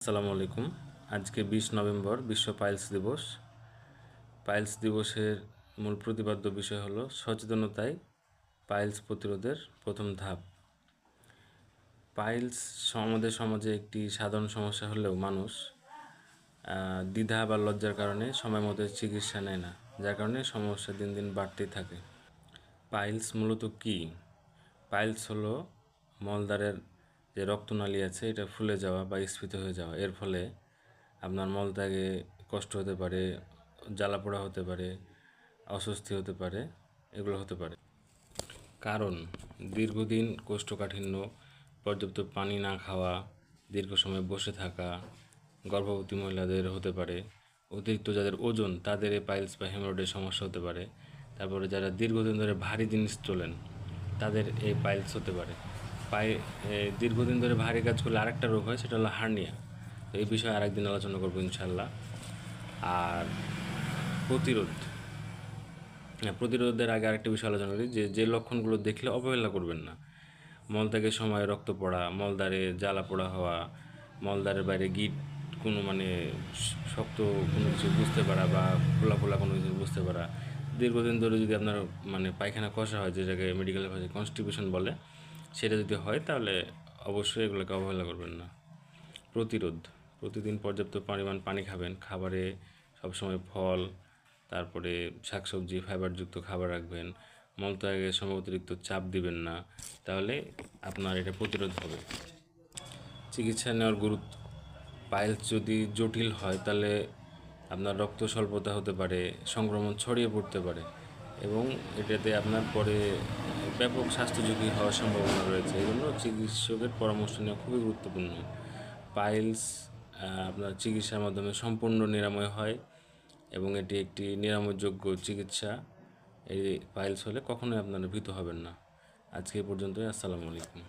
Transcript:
আসসালামু আলাইকুম। আজকে 20 নভেম্বর বিশ্ব পাইলস দিবস। পাইলস দিবসের মূল প্রতিপাদ্য বিষয় হলো সচেতনতায় পাইলস প্রতিরোধের প্রথম ধাপ। পাইলস আমাদের সমাজে একটি সাধারণ সমস্যা হলেও মানুষ দ্বিধা বা লজ্জার কারণে সময় মতো চিকিৎসা নেয় না, যার কারণে সমস্যা দিন দিন বাড়তেই থাকে। পাইলস মূলত কী? পাইলস হলো মলদ্বারের যে রক্তনালী আছে এটা ফুলে যাওয়া বা স্ফীত হয়ে যাওয়া। এর ফলে আপনার মলত্যাগে কষ্ট হতে পারে, জ্বালাপোড়া হতে পারে, অস্বস্তি হতে পারে, এগুলো হতে পারে। কারণ দীর্ঘদিন কোষ্ঠকাঠিন্য, পর্যাপ্ত পানি না খাওয়া, দীর্ঘ সময় বসে থাকা, গর্ভবতী মহিলাদের হতে পারে, অতিরিক্ত যাদের ওজন তাদের এই পাইলস বা হেমোরয়েডের সমস্যা হতে পারে। তারপরে যারা দীর্ঘদিন ধরে ভারী জিনিস তোলেন তাদের এই পাইলস হতে পারে। দীর্ঘদিন ধরে ভারী কাজ করলে আরেকটা রোগ হয়, সেটা হলো হার্নিয়া। তো এই বিষয়ে আরেকদিন আলোচনা করবো ইনশাল্লাহ। আর প্রতিরোধের আগে আরেকটা বিষয় আলোচনা করি, যে লক্ষণগুলো দেখলে অবহেলা করবেন না। মলত্যাগের সময় রক্ত পড়া, মলদ্বারে জ্বালা পোড়া হওয়া, মলদ্বারের বাইরে গিট কোনো শক্ত কোনো কিছু বুঝতে পারা বা ফোলা ফোলা কোনো কিছু বুঝতে পারা, দীর্ঘদিন ধরে যদি আপনার পায়খানা কষা হয়, যে জায়গায় মেডিকেলের ভাষায় কনস্টিপেশন বলে, সেটা যদি হয় তাহলে অবশ্যই এগুলোকে অবহেলা করবেন না। প্রতিদিন পর্যাপ্ত পরিমাণ পানি খাবেন, খাবারে সবসময় ফল, তারপরে শাকসবজি, ফাইবারযুক্ত খাবার রাখবেন, মলত্যাগের সময় অতিরিক্ত চাপ দিবেন না, তাহলে আপনার এটা প্রতিরোধ হবে। চিকিৎসা নেওয়ার গুরুত্ব: পাইলস যদি জটিল হয় তাহলে আপনার রক্ত স্বল্পতা হতে পারে, সংক্রমণ ছড়িয়ে পড়তে পারে এবং এটাতে আপনার পরে ব্যাপক স্বাস্থ্য ঝুঁকি হওয়ার সম্ভাবনা রয়েছে। এই জন্য চিকিৎসকের পরামর্শ নেওয়া খুবই গুরুত্বপূর্ণ। পাইলস আপনার চিকিৎসার মাধ্যমে সম্পূর্ণ নিরাময় হয় এবং এটি একটি নিরাময়যোগ্য চিকিৎসা। এই পাইলস হলে কখনোই আপনারা ভীত হবেন না। আজকে এই পর্যন্তই। আসসালামু আলাইকুম।